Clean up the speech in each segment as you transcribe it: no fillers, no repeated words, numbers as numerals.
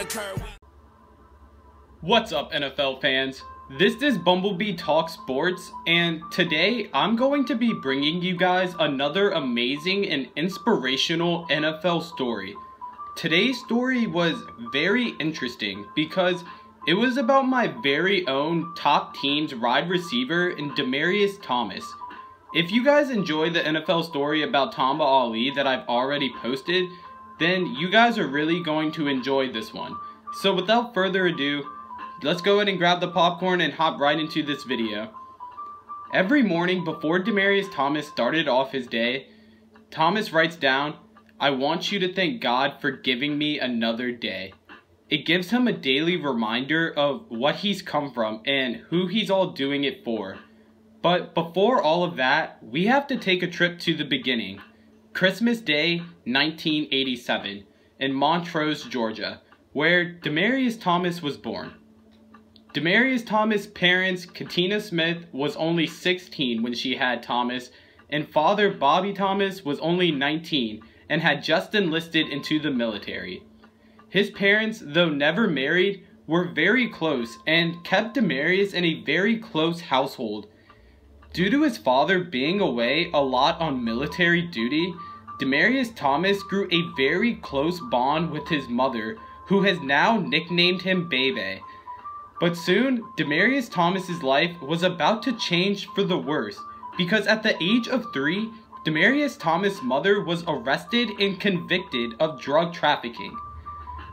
curve. What's up, NFL fans? This is Bumblebee Talk Sports, and today I'm going to be bringing you guys another amazing and inspirational NFL story. Today's story was very interesting because it was about my very own top team's wide receiver in Demaryius Thomas. If you guys enjoy the NFL story about Tamba Ali that I've already posted, then you guys are really going to enjoy this one. So without further ado, let's go ahead and grab the popcorn and hop right into this video. Every morning before Demaryius Thomas started off his day, Thomas writes down, "I want you to thank God for giving me another day." It gives him a daily reminder of what he's come from and who he's all doing it for. But before all of that, we have to take a trip to the beginning. Christmas Day, 1987, in Montrose, Georgia, where Demaryius Thomas was born. Demaryius Thomas' parents, Katina Smith, was only 16 when she had Thomas, and father Bobby Thomas was only 19 and had just enlisted into the military. His parents, though never married, were very close and kept Demaryius in a very close household. Due to his father being away a lot on military duty, Demaryius Thomas grew a very close bond with his mother, who has now nicknamed him Bebe. But soon, Demaryius Thomas's life was about to change for the worse, because at the age of 3, Demaryius Thomas' mother was arrested and convicted of drug trafficking.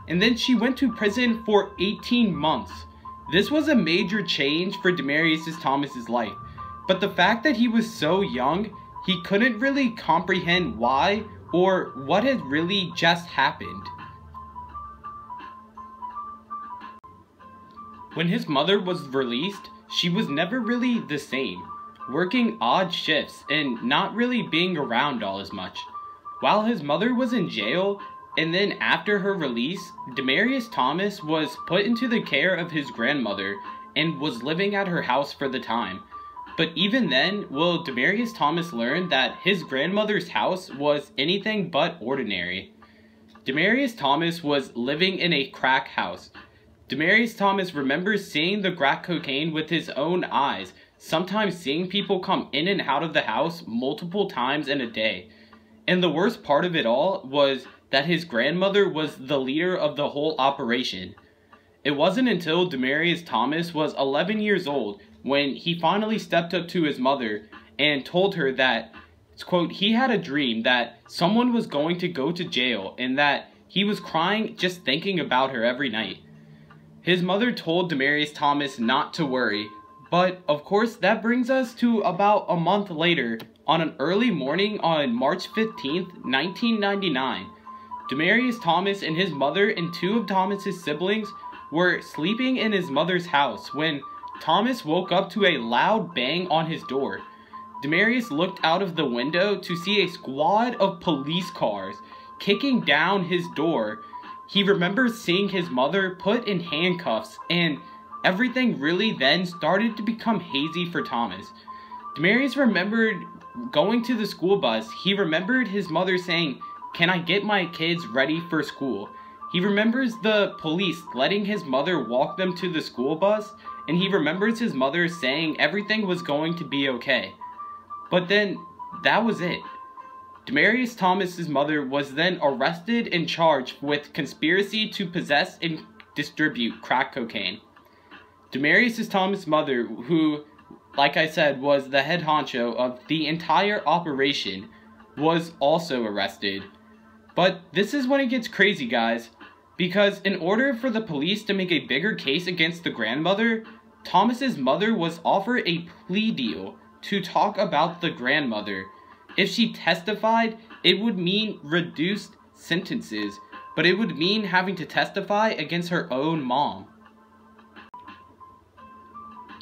And then she went to prison for 18 months. This was a major change for Demaryius Thomas' life, but the fact that he was so young, he couldn't really comprehend why or what had really just happened. When his mother was released, she was never really the same, working odd shifts and not really being around all as much. While his mother was in jail, and then after her release, Demaryius Thomas was put into the care of his grandmother and was living at her house for the time. But even then, Demaryius Thomas learned that his grandmother's house was anything but ordinary. Demaryius Thomas was living in a crack house. Demaryius Thomas remembers seeing the crack cocaine with his own eyes, sometimes seeing people come in and out of the house multiple times in a day. And the worst part of it all was that his grandmother was the leader of the whole operation. It wasn't until Demaryius Thomas was 11 years old when he finally stepped up to his mother and told her that, quote, he had a dream that someone was going to go to jail and that he was crying just thinking about her every night. His mother told Demaryius Thomas not to worry, but of course that brings us to about a month later, on an early morning on March 15th, 1999. Demaryius Thomas and his mother and 2 of Thomas's siblings were sleeping in his mother's house when Thomas woke up to a loud bang on his door. Demaryius looked out of the window to see a squad of police cars kicking down his door. He remembers seeing his mother put in handcuffs, and everything really then started to become hazy for Thomas. Demaryius remembered going to the school bus. He remembered his mother saying, "Can I get my kids ready for school?" He remembers the police letting his mother walk them to the school bus, and he remembers his mother saying everything was going to be okay. But then, that was it. Demaryius Thomas's mother was then arrested and charged with conspiracy to possess and distribute crack cocaine. Demaryius Thomas' mother, who, like I said, was the head honcho of the entire operation, was also arrested. But this is when it gets crazy, guys, because in order for the police to make a bigger case against the grandmother, Thomas's mother was offered a plea deal to talk about the grandmother. If she testified, it would mean reduced sentences, but it would mean having to testify against her own mom.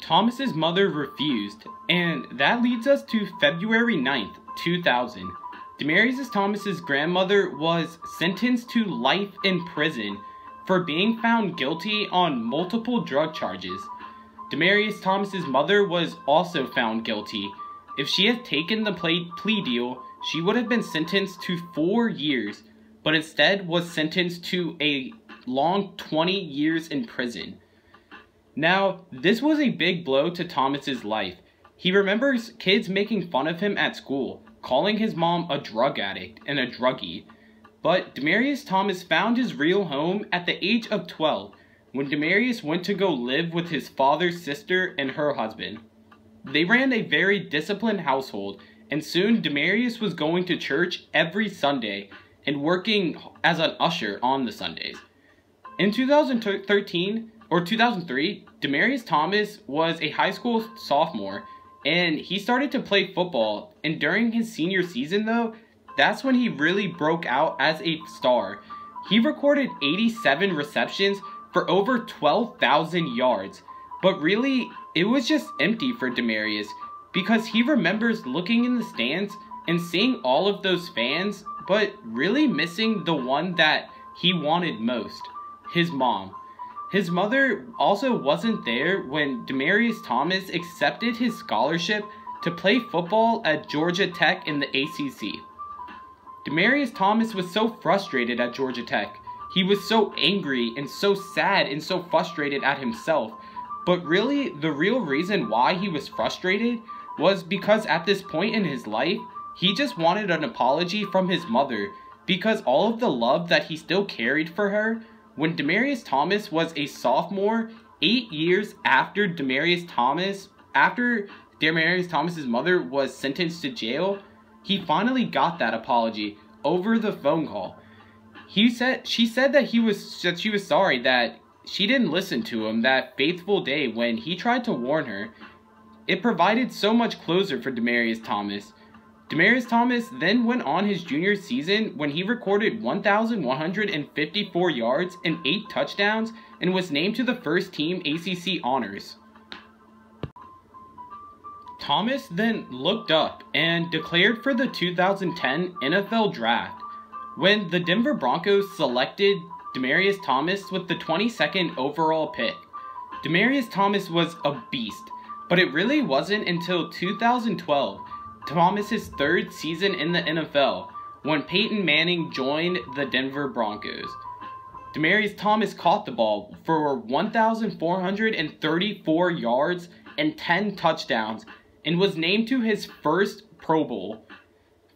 Thomas's mother refused, and that leads us to February 9th, 2000. Demaryius Thomas's grandmother was sentenced to life in prison for being found guilty on multiple drug charges. Demaryius Thomas's mother was also found guilty. If she had taken the plea deal, she would have been sentenced to 4 years, but instead was sentenced to a long 20 years in prison. Now, this was a big blow to Thomas's life. He remembers kids making fun of him at school, calling his mom a drug addict and a druggie. But Demaryius Thomas found his real home at the age of 12, when Demaryius went to go live with his father's sister and her husband. They ran a very disciplined household, and soon Demaryius was going to church every Sunday and working as an usher on the Sundays. In 2003, Demaryius Thomas was a high school sophomore, and he started to play football, and during his senior season though, that's when he really broke out as a star. He recorded 87 receptions for over 12,000 yards, but really, it was just empty for Demaryius, because he remembers looking in the stands and seeing all of those fans, but really missing the one that he wanted most, his mom. His mother also wasn't there when Demaryius Thomas accepted his scholarship to play football at Georgia Tech in the ACC. Demaryius Thomas was so frustrated at Georgia Tech. He was so angry and so sad and so frustrated at himself. But really, the real reason why he was frustrated was because at this point in his life, he just wanted an apology from his mother, because all of the love that he still carried for her. When Demaryius Thomas was a sophomore, 8 years after Demaryius Thomas's mother was sentenced to jail, he finally got that apology over the phone call. She said that she was sorry that she didn't listen to him that fateful day when he tried to warn her. It provided so much closure for Demaryius Thomas. Demaryius Thomas then went on his junior season when he recorded 1,154 yards and 8 touchdowns and was named to the first team ACC honors. Thomas then looked up and declared for the 2010 NFL Draft. When the Denver Broncos selected Demaryius Thomas with the 22nd overall pick, Demaryius Thomas was a beast, but it really wasn't until 2012, Thomas's third season in the NFL, when Peyton Manning joined the Denver Broncos. Demaryius Thomas caught the ball for 1,434 yards and 10 touchdowns and was named to his first Pro Bowl.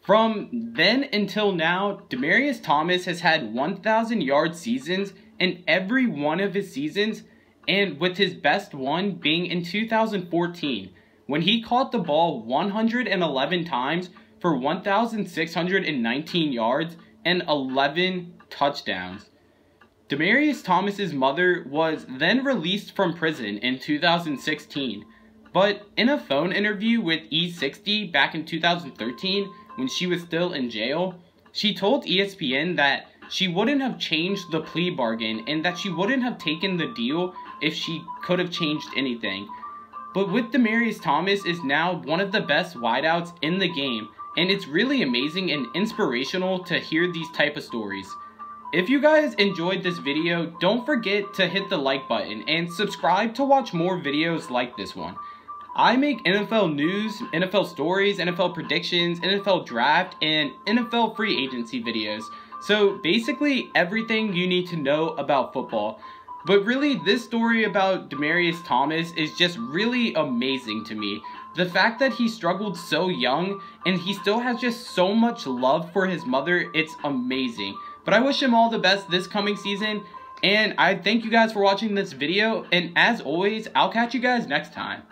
From then until now, Demaryius Thomas has had 1,000-yard seasons in every one of his seasons, and with his best one being in 2014, when he caught the ball 111 times for 1,619 yards and 11 touchdowns. Demaryius Thomas's mother was then released from prison in 2016, but in a phone interview with E60 back in 2013, when she was still in jail, she told ESPN that she wouldn't have changed the plea bargain and that she wouldn't have taken the deal if she could have changed anything. But with Demaryius Thomas is now one of the best wideouts in the game, and it's really amazing and inspirational to hear these type of stories. If you guys enjoyed this video, don't forget to hit the like button and subscribe to watch more videos like this one. I make NFL news, NFL stories, NFL predictions, NFL draft, and NFL free agency videos. So basically everything you need to know about football. But really, this story about Demaryius Thomas is just really amazing to me. The fact that he struggled so young and he still has just so much love for his mother, it's amazing. But I wish him all the best this coming season. And I thank you guys for watching this video. And as always, I'll catch you guys next time.